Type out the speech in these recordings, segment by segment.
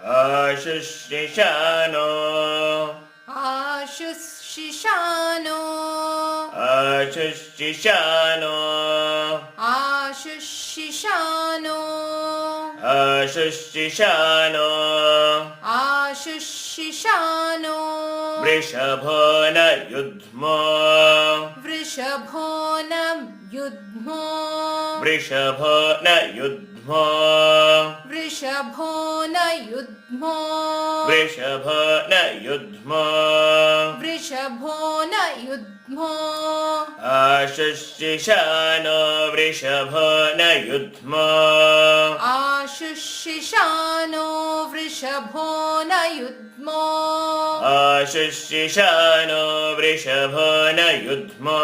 आशुशिशानो आशुशिशानो आशुशिशानो आशुशिशानो आशुशिशानो आशुशिशानो वृषभो न युध्मो वृषभो न युध्मो वृषभो न युध्मो वृषभो न युध्मो वृषभो न युध्मो वृषभो न युध्मो आशुशिशानो वृषभो न युध्मो आशुशिशानो वृषभो न युध्मो आशुशिशानो वृषभो न युध्मो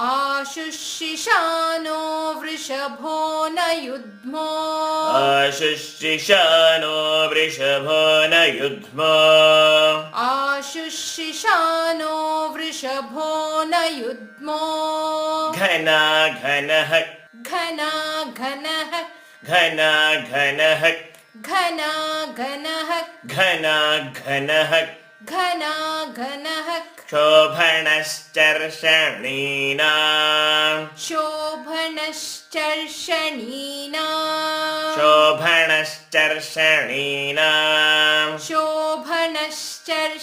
आशुशिशानो वृषभो न युध्मो आशुशिशानो वृषभो न युध्मो आशुशिशानो वृषभो न युध्मो घना घनः घना घनः घना घनः घना घनः घना घनः घना घनः शोभनश्चर्षणीनाम् शोभनश्चर्षणीनाम् शोभनश्चर्षणीनाम् शोभनश्चर्षणीनाम्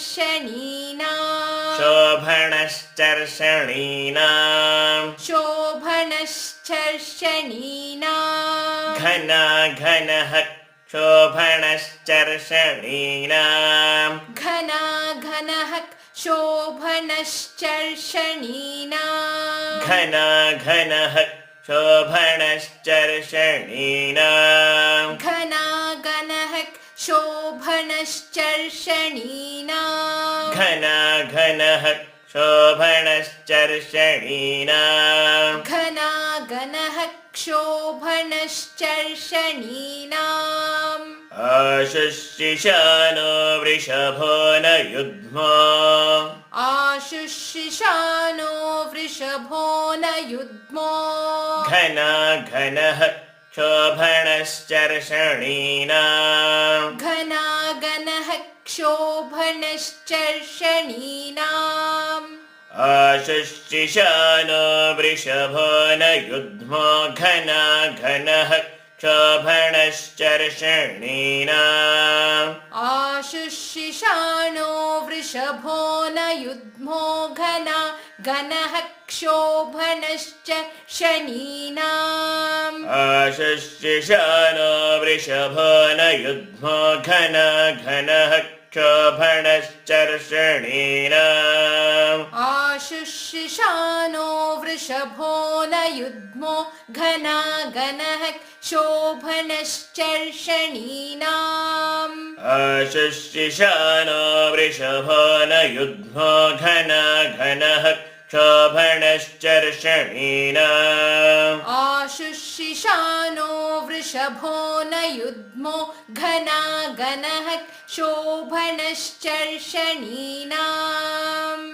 शोभनश्चर्षणीनाम् शोभनश्चर्षणीनाम् घना घनः शोभनश्चर्षणीनाम् घना घनः शोभनश्चर्षणीनाम् घना घनः शोभनश्चर्षणीनाम् घना घनः शोभनश्चर्षणीनाम् घना घनः शोभनश्चर्षणीनाम् घना घनः शोभनश्चर्षणीनाम् आशुशिशानो वृषभो न युध्मो आशुशिशानो वृषभो न युध्मो घना घनः शोभनश्चर्षणीनाम् घना घनः शोभनश्चर्षणीनाम् आशुशिशानो वृषभो न युध्मो घना घनः शोभनश्चर्षणीनाम् आशुशिशानो वृषभो न युध्मो घना घनः शोभनश्चर्षणीनाम् आशुशिशानो वृषभो न युध्मो घना घनः शोभनश्चर्षणीनाम् आशुशिशानो वृषभो न युध्मो घना घनः शोभनश्चर्षणीनाम् आशुशिशानो वृषभो न युध्मो घना घनः शोभनश्चर्षणीनाम् आशुशिशानो वृषभो न युध्मो घना घनः शोभनश्चर्षणीनाम्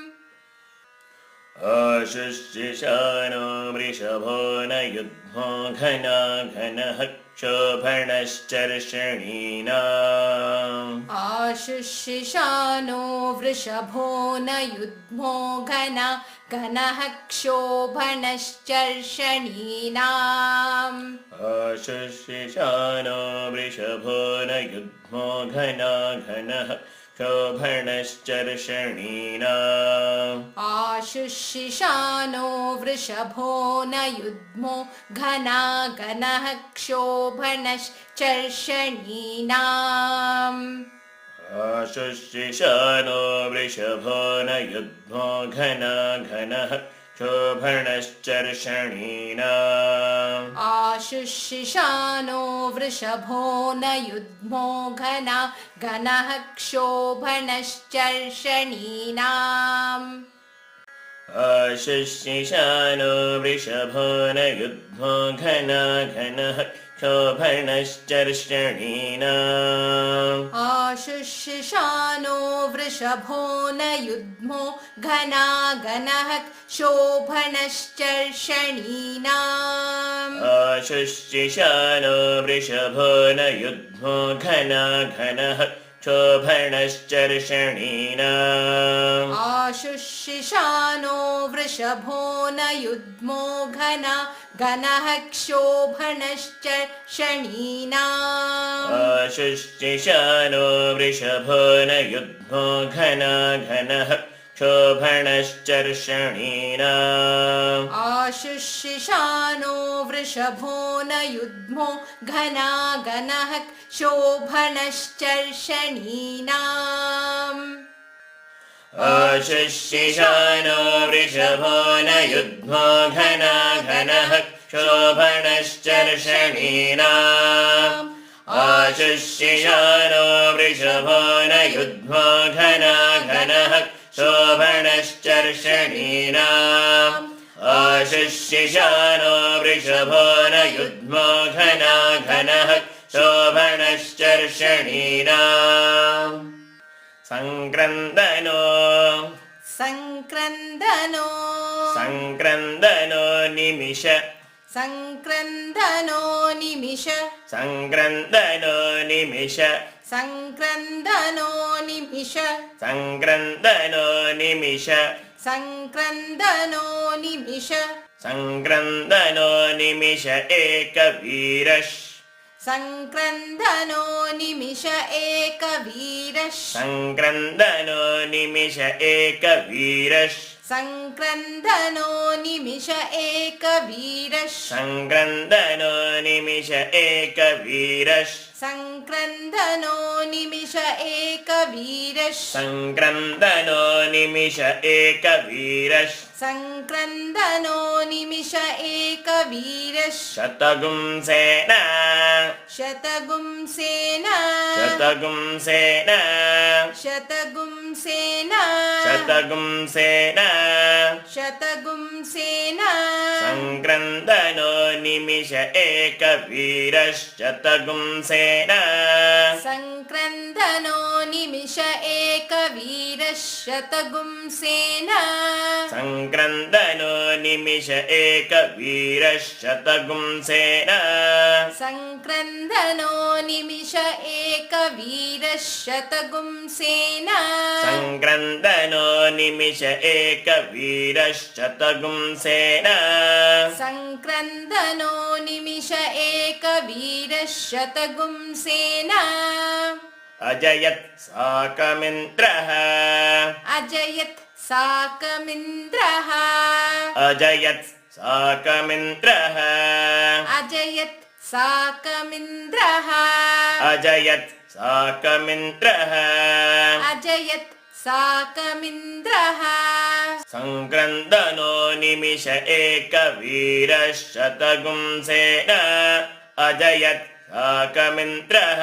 आशुशिशानो वृषभो न युध्मो घना घनः शोभनश्चर्षणीनाम् आशुशिशानो वृषभो न युध्मो घना घनः शोभनश्चर्षणीनाम् आशुशिशानो वृषभो न युध्मो घना घनः शोभनश्चर्षणीनाम् आशुशिशानो वृषभो न युध्मो घना घनः शोभनश्चर्षणीनाम् आशुशिशानो वृषभो न युध्मो घना घनः शोभनश्चर्षणीनाम् आशुशिशानो वृषभो न युध्मो घना घनः शोभनश्चर्षणीनाम् आशुशिशानो वृषभो न युध्मो घना घनः क्षोभणश्चर्षणीनाम् आशुशिशानो वृषभो न युध्मो घना गनः शोभनश्चर्षणीनाम् आशुश्चिशानो वृषभो न युध्मो घना घनः क्षोभणश्चर्षणीनाम् आशुशिशानो वृषभो न युध्मो घना गनः क्षोभनश्चर्षणीनाम् आशुश्चिशानो वृषभो न युध्मो घना घनः क्षोभणश्चर्षणीनाम् आशुशिशानो वृषभो न युध्मो घना गनः शोभनश्चर्षणीनाम् आशुशिशानो वृषभो न युध्मो घना घनः क्षोभणश्चर्षणीनाम् आशुशिशानो वृषभो न युध्मो घना घनः शोभणश्चर्षणीनाम् आशुशिशानो वृषभो न युध्मो घना घनः शोभणश्चर्षणीनाम् संक्रन्दनो संक्रन्दनो संक्रन्दनो निमिष संक्रन्दनो निमिष संक्रन्दनो निमिष संक्रन्दनो निमिष संक्रन्दनो निमिष संक्रन्दनो निमिष संक्रन्दनो निमिष एकवीरः संक्रन्दनो निमिष एकवीरः संक्रन्दनो निमिष एकवीरः संक्रन्दनो निमिष एकवीरः संक्रन्दनो निमिष एकवीरः संक्रन्दनो निमिष एकवीरः संक्रन्दनो निमिष एकवीरः संक्रन्दनो निमिष एकवीरः शतगुंसेन शतगुंसेन शतगुंसेन शतगुंसेन शतगुंसेन शतगुंसेन संक्रन्दनो निमिष एकवीरः शतगुंसेन संक्रन्दनो निमिष एकवीरः शतगुंसेन संक्रन्दनो निमिष एकवीरः शतगुंसेन संक्रन्दनो निमिष एकवीरः शतगुंसेन संक्रन्दनो निमिष एकवीरः शतगुंसेन संक्रन्दनो निमिष एकवीरः शतगुंसेन अजयत् साकमिन्द्रः अजयत् साकमिन्द्रः अजयत् साकमिन्द्रः अजयत् साकमिन्द्रः अजयत् साकमिन्द्रः अजयत् साकमिन्द्रः संक्रन्दनो निमिष एकवीरः शतगुंसेन अजयत् साकमिन्द्रः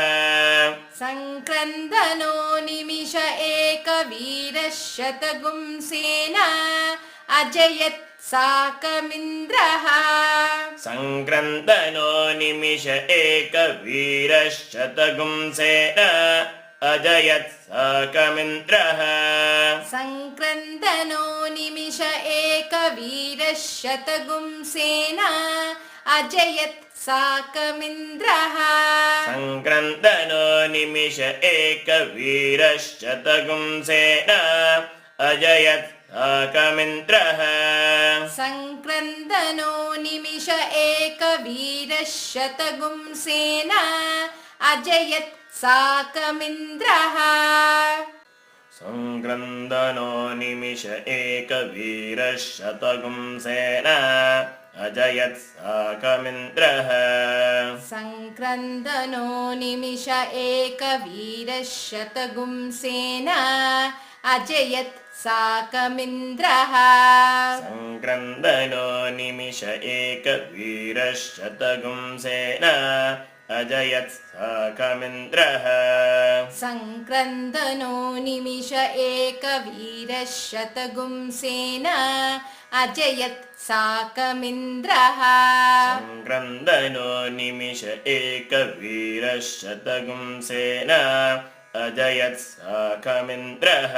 संक्रन्दनो निमिष एकवीरः शतगुंसेन अजयत् साकमिन्द्रः संक्रन्दनो निमिष एकवीरः शतगुंसेन अजयत् साकमिन्द्रः संक्रन्दनो निमिष एकवीरः शतगुंसेन अजयत् साकमिन्द्रः संक्रन्दनो निमिष एकवीरः शतगुंसेन अजयत् साकमिन्द्रः संक्रन्दनो निमिष एकवीरः शतगुंसेन अजयत् साकमिन्द्रः संक्रन्दनो निमिष एकवीरः शतगुंसेन अजयत् साकमिन्द्रः संक्रन्दनो निमिष एकवीरः शतगुंसेन अजयत् साकमिन्द्रः संक्रन्दनो निमिष एकवीरः शतगुंसेन अजयत् साकमिन्द्रः संक्रन्दनो निमिष एकवीरः शतगुंसेन अजयत् साकमिन्द्रः सङ्क्रन्दनो निमिष एकवीरः शतगुंसेन अजयत् साकमिन्द्रः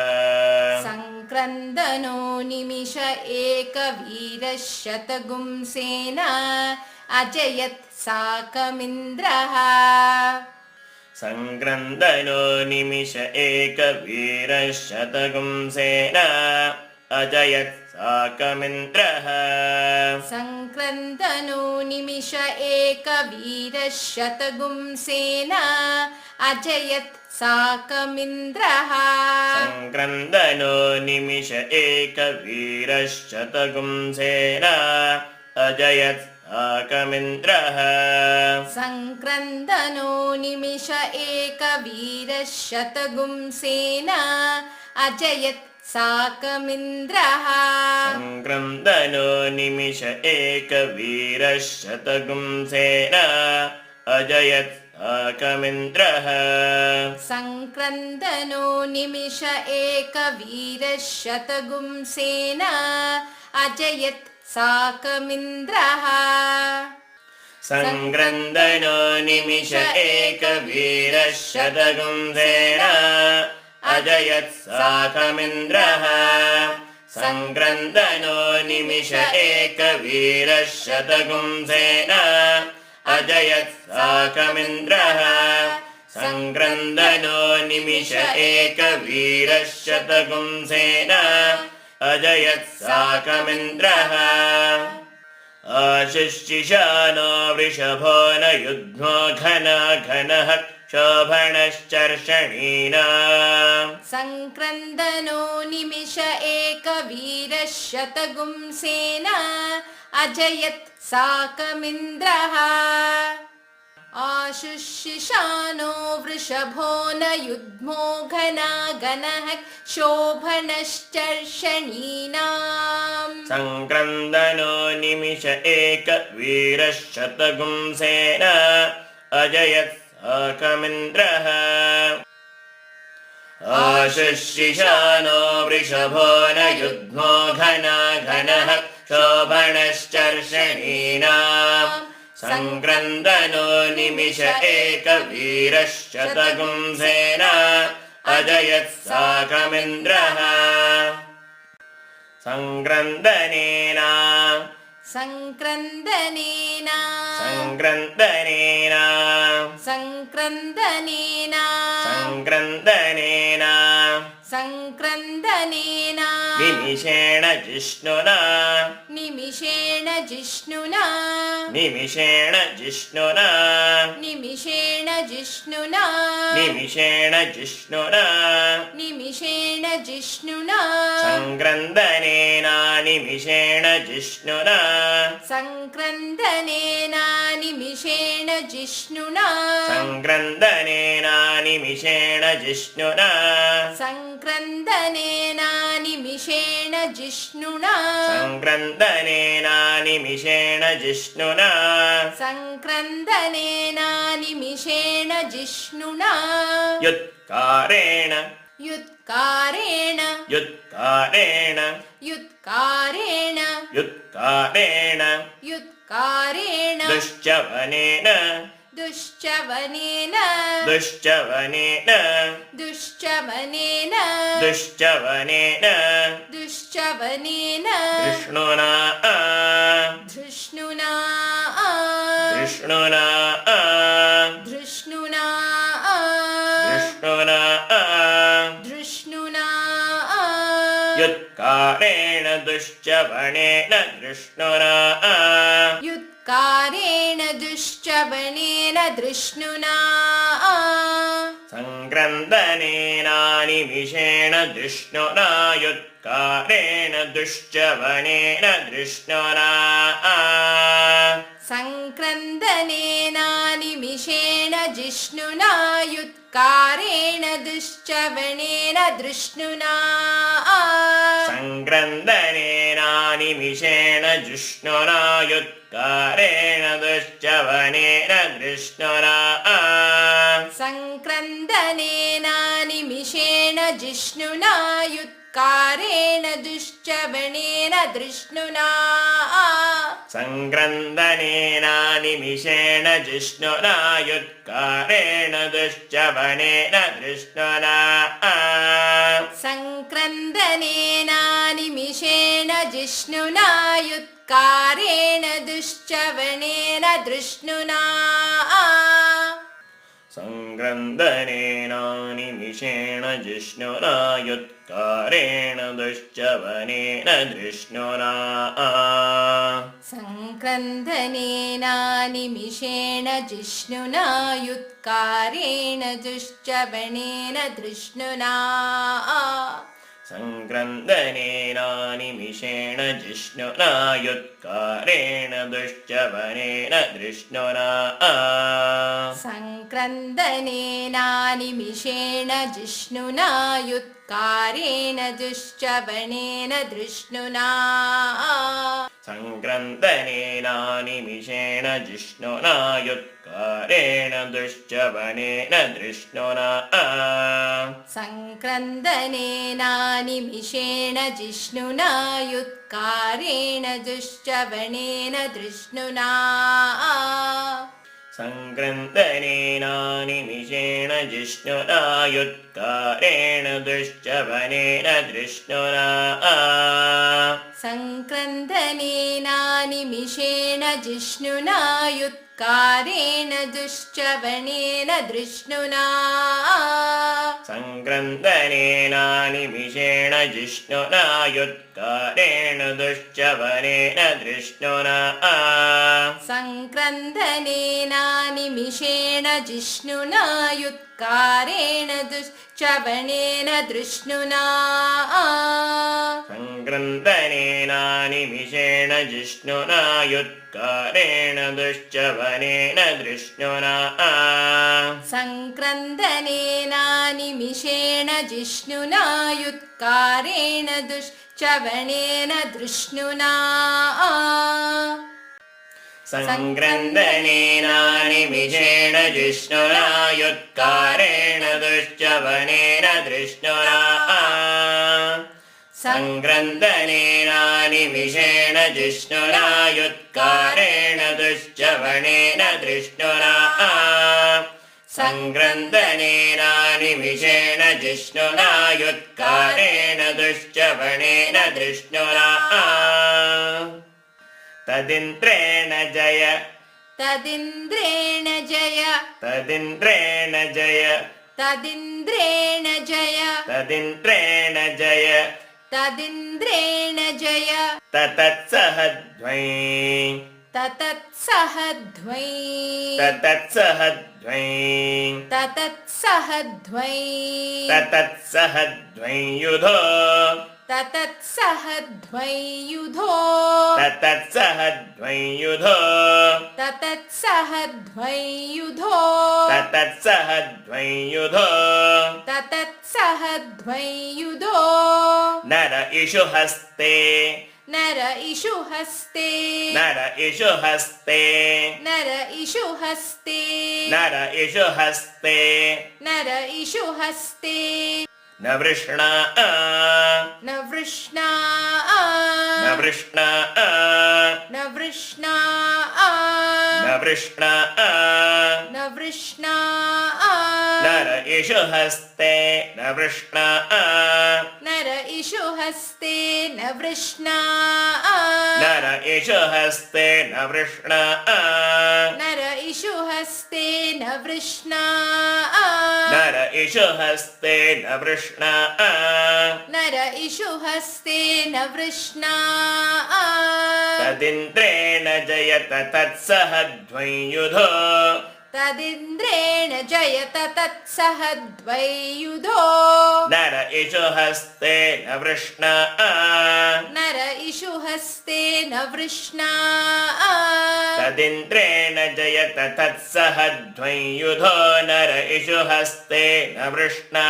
सङ्क्रन्दनो निमिष एकवीरः शतगुंसेन अजयत् साकमिन्द्रः सङ्क्रन्दनो निमिष एकवीरः शतगुंसेन अजयत् साकमिन्द्रः सङ्क्रन्दनो निमिष एकवीरः शतगुंसेन अजयत् साकमिन्द्रः सङ्क्रन्दनो निमिष एकवीरः शतगुंसेन अजयत् साकमिन्द्रः सङ्क्रन्दनो निमिष एकवीरः शतगुंसेन अजयत् साकमिन्द्रः सङ्क्रन्दनो निमिष एकवीरः शतगुंसेन अजयत् साकमिन्द्रः सङ्क्रन्दनो निमिष एकवीरः शतगुंसेन अजयत् साकमिन्द्रः सङ्क्रन्दनो निमिष एकवीरः शतगुंसेन अजयत् साकमिन्द्रः सङ्क्रन्दनो निमिष एकवीरः शतगुंसेन अजयत् साकमिन्द्रः सङ्क्रन्दनो निमिष एकवीरः शतगुंसेन अजयत् साकमिन्द्रः आशिष्यिशानो वृषभो न युग्मो घनः शोभणश्चर्षणीनाम् सङ्क्रन्दनो निमिष एकवीरः शतगुंसेन अजयत् साकमिन्द्रः आशुशिशानो वृषभो न युग्मो घनः शोभनश्चर्षणीनाम् सङ्क्रन्दनो निमिष एकवीरः शतगुंसेन अजयत् साकमिन्द्रः आशिष्यिशानो वृषभो न युग्मो घनः शोभनश्चर्षणीनाम् सङ्क्रन्दनो निमिष एकवीरः शतगुंसेन अजयत् साकमिन्द्रः सङ्क्रन्दनेन सङ्क्रन्दनेन सङ्क्रन्दनेन सङ्क्रन्दनेन सङ्क्रन्दनेन सङ्क्रन्दनेन निमिषेण जिष्णुना निमिषेण जिष्णुना निमिषेण जिष्णुना निमिषेण जिष्णुना निमिषेण जिष्णुना निमिषेण जिष्णुना सङ्क्रन्दनेन निमिषेण जिष्णुना सङ्क्रन्दनेन निमिषेण जिष्णुना सङ्क्रन्दनेन निमिषेण जिष्णुना सङ्क्रन्दनेन निमिषेण जिष्णुना सङ्क्रन्दनेन निमिषेण जिष्णुना सङ्क्रन्दनेन निमिषेण जिष्णुना युत्कारेण युत्कारेण युत्कारेण युत्कारेण युत्कारेण युत्कारेण दुश्चवनेन दुश्चवनेन दुश्चवनेन दुश्चवनेन दुश्चवनेन दुश्चवनेन धृष्णुना धृष्णुना धृष्णुना धृष्णुना धृष्णुना धृष्णुना युत्कारेण दुश्चवनेन धृष्णुना युत्कारेण दुश्चवनेन धृष्णुना सङ्क्रन्दनेन निमिषेण धृष्णुना युत्कारेण दुश्चवनेन धृष्णुना सङ्क्रन्दनेन निमिषेण जिष्णुना युत्कारेण दुश्चवनेन धृष्णुना सङ्क्रन्दनेन निमिषेण जिष्णुना युत्कारेण दुश्चवनेन धृष्णुना सङ्क्रन्दनेन निमिषेण निमिषेण जिष्णुना युत्कारेण दुश्चवणेन धृष्णुना संक्रन्दनेन निमिषेण जिष्णुना युत्कारेण दुश्चवनेन धृष्णुना संक्रन्दनेन निमिषेण जिष्णुना युत्कारेण दुश्चवणेन धृष्णुना संक्रन्दनेन निमिषेण जिष्णुना युत्कारेण दुश्चवनेन धृष्णुना संक्रन्दनेन निमिषेण जिष्णुना युत्कारेण दुश्चवणेन धृष्णुना संक्रन्दनेन निमिषेण जिष्णुना युत्कारेण दुश्चवनेन धृष्णुना संक्रन्दनेन निमिषेण जिष्णुना युत्कारेण दुश्चवणेन धृष्णुना संक्रन्दनेन निमिषेण जिष्णुना युत्कारेण दुश्चवनेन धृष्णुना संक्रन्दनेन निमिषेण जिष्णुना युत्कारेण दुश्चवणेन धृष्णुना संक्रन्दनेन निमिषेण जिष्णुना युत्कारेण दुश्चवनेन धृष्णुना संक्रन्दनेन निमिषेण जिष्णुना युत्कारेण दुश्चवणेन धृष्णुना संक्रन्दनेन निमिषेण जिष्णुना युत्कारेण दुश्चवनेन धृष्णुना संक्रन्दनेन निमिषेण जिष्णुना युत्कारेण दुश्चवणेन धृष्णुना संक्रन्दनेन निमिषेण जिष्णुना युत्कारेण दुश्चवनेन धृष्णुना संक्रन्दनेन निमिषेण जिष्णुना युत्कारेण दुश्चवणेन धृष्णुना संक्रन्दनेन निमिषेण जिष्णुना युत्कारेण दुश्चवनेन धृष्णुना संक्रन्दनेन निमिषेण जिष्णुना युत्कारेण दुश्चवनेन धृष्णुना संक्रन्दनेन निमिषेण जिष्णुना युत्कारेण दुश्चवनेन धृष्णुना तदिन्द्रेण जय तदिन्द्रेण जय तदिन्द्रेण जय तदिन्द्रेण जय तदिन्द्रेण जय तदिन्द्रेण जय ततत्सहध्वै ततत्सहध्वै ततत्सहध्वै ततत्सहध्वै ततत्सहध्वै युधो ततत्सहध्वै युधो ततत्सहध्वै युधो ततत्सहध्वै युधो ततत्सहध्वै युधो ततत्सहध्वै युधो नर इषु हस्ते नर इषु हस्ते नर इषु हस्ते नर इषु हस्ते नर इषु हस्ते नर इषु हस्ते न वृष्णा न वृष्णा न वृष्णा न वृष्णा न वृष्णा न वृष्णा नर इषु हस्ते न वृष्णा नर इषु हस्ते न वृष्णा नर इषु हस्ते न वृष्णा नर इषु हस्ते न वृष्णा नर इषु हस्ते न वृष्णा नर इषु हस्ते न वृष्णा तदिन्द्रेण जयत तत्सहध्वै युधो तदिन्द्रेण जयत तत्सहध्वैयुधो नर इषु हस्ते न वृष्णा नर इषु हस्ते न वृष्णा तदिन्द्रेण जयत तत्सहध्वै युधो नर इषु हस्ते न वृष्णा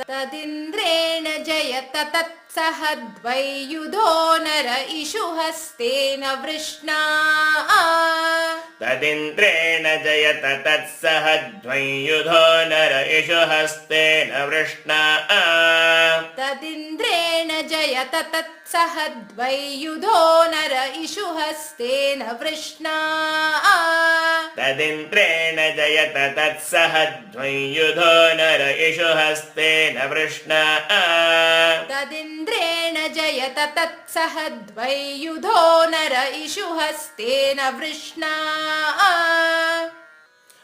तदिन्द्रेण जयत जयत तत्सह द्वैयुधो नर इषुहस्तेन वृष्णा तदिन्द्रेण जयत तत्सह द्वैयुधो नर इषुहस्तेन वृष्णा तदिन्द्रेण जयत तत्सह द्वैयुधो नर इषुहस्तेन वृष्णा तदिन्द्रेण जयत तत्सह द्वैयुधो नर इषुहस्तेन वृष्णा तदिन्द्रेण जयत तत्सह द्वैयुधो नर इषुहस्तेन वृष्णा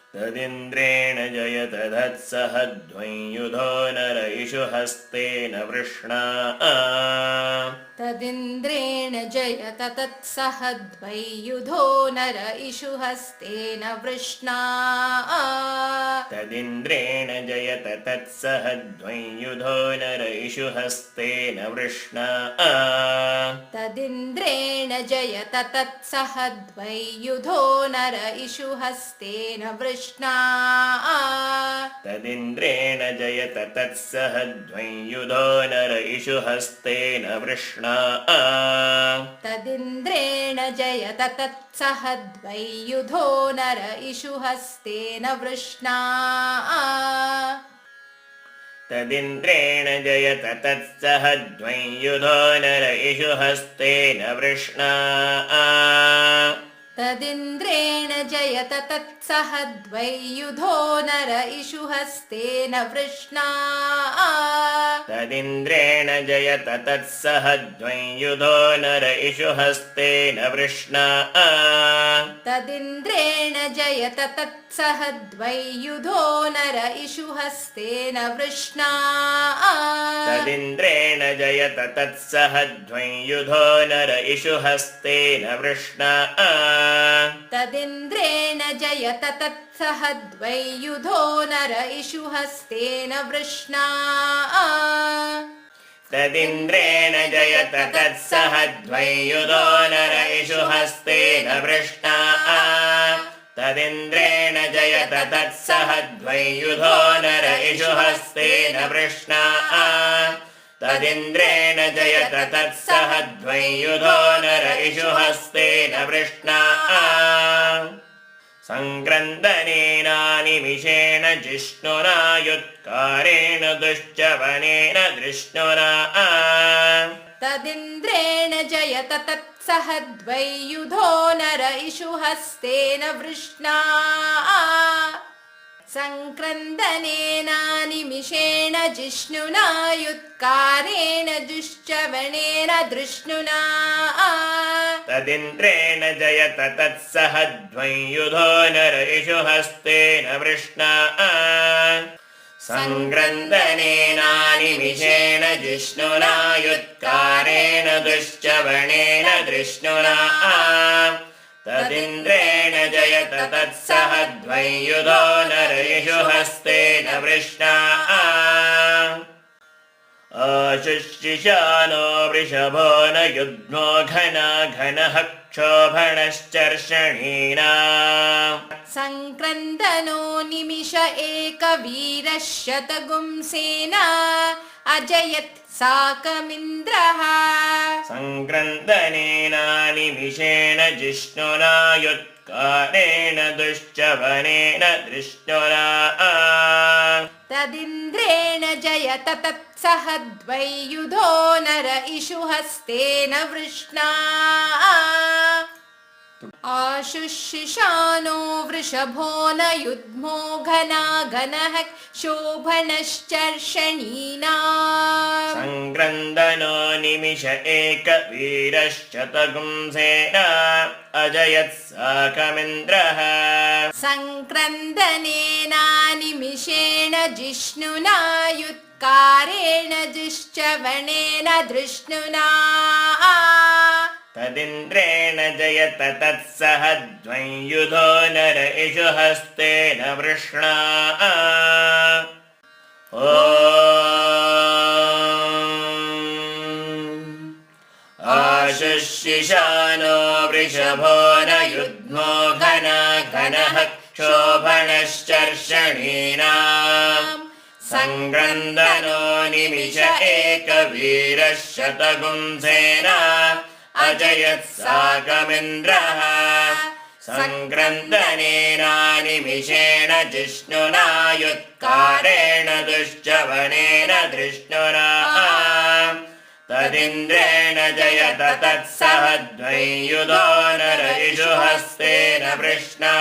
तदिन्द्रेण जयत तत्सह द्वैयुधो नर इषुहस्तेन वृष्णा तदिन्द्रेण जयत तत्सह द्वैयुधो नर इषुहस्तेन वृष्णा तदिन्द्रेण जयत तत्सह द्वैयुधो नर इषुहस्तेन वृष्णा तदिन्द्रेण जयत तत्सह द्वैयुधो नर इषुहस्तेन वृष्णा तदिन्द्रेण जयत तत्सह द्वैयुधो नर इषुहस्तेन वृष्णा तदिन्द्रेण जयत तत्सह द्वैयुधो नर इषुहस्तेन वृष्णा तदिन्द्रेण जयत तत्सह द्वैयुधो नर इषुहस्तेन वृष्णा तदिन्द्रेण जयत तत्सह द्वैयुधो नर इषुहस्तेन वृष्णा तदिन्द्रेण जयत तत्सह द्वैयुधो नर इषुहस्तेन वृष्णा तदिन्द्रेण जयत तत्सह द्वैयुधो नर इषुहस्तेन वृष्णा तदिन्द्रेण जयत तत्सह द्वैयुधो नर इषुहस्तेन वृष्णा तदिन्द्रेण जयत तत्सह द्वैयुधो नर इषुहस्तेन वृष्णा तदिन्द्रेण जयत तत्सह द्वैयुधो नर इषुहस्तेन वृष्णा तदिन्द्रेण जयत तत्सह द्वैयुधो नर इषुहस्तेन वृष्णा तदिन्द्रेण जयत तत्सह द्वैयुधो नर इषुहस्तेन वृष्णा सङ्क्रन्दनेनानिमिषेण जिष्णुना युत्कारेण दुश्चवनेन दृष्णुना तदिन्द्रेण जयत तत्सह द्वैयुधो नर इषुहस्तेन वृष्णा सङ्क्रन्दनेनानिमिषेण जिष्णुना युत्कारेण दुश्चवनेन दृष्णुना तदिन्द्रेण जयत तत्सह द्वैयुधो नर इषुहस्तेन वृष्णा सङ्क्रन्दनेनानिमिषेण जिष्णुना युत्कारेण दुश्चवनेन दृष्णुना तदिन्द्रेण जयत तत्सह द्वैयुधो नर इषुहस्तेन वृष्णा आशुशिशानो वृषभो न युग्मो घना घनः क्षोभणश्चर्षणीना सङ्क्रन्दनो निमिष एकवीरः शतगुंसेना अजयत् साकमिन्द्रः सङ्क्रन्दनेनानिमिषेण जिष्णुना युत्कारेण दुश्चवनेन दृष्णुना तदिन्द्रेण जयत तत्सह द्वैयुधो नर इषुहस्तेन वृष्णा आशुशिशानो वृषभो न युग्मो घना घनः शोभनश्चर्षणीना सङ्क्रन्दनो निमिष एकवीरश्चतगुंसेन अजयत् साकमिन्द्रः सङ्क्रन्दनेनानिमिषेण जिष्णुना युत्कारेण दुश्चवनेन दृष्णुना तदिन्द्रेण जयत तत्सह द्वैयुधो नर इषुहस्तेन वृष्णा आशुशिशानो वृषभो न युग्मो घना घनः क्षोभणश्चर्षणीना सङ्क्रन्दनो निमिष एकवीरः शतगुंसेना अजयत्साकमिन्द्रः सङ्क्रन्दनेनानिमिषेण जिष्णुना युत्कारेण दुश्चवनेन धृष्णुना तदिन्द्रेण जयत तत्सह द्वैयुधो नरयिषु हस्तेन वृष्णा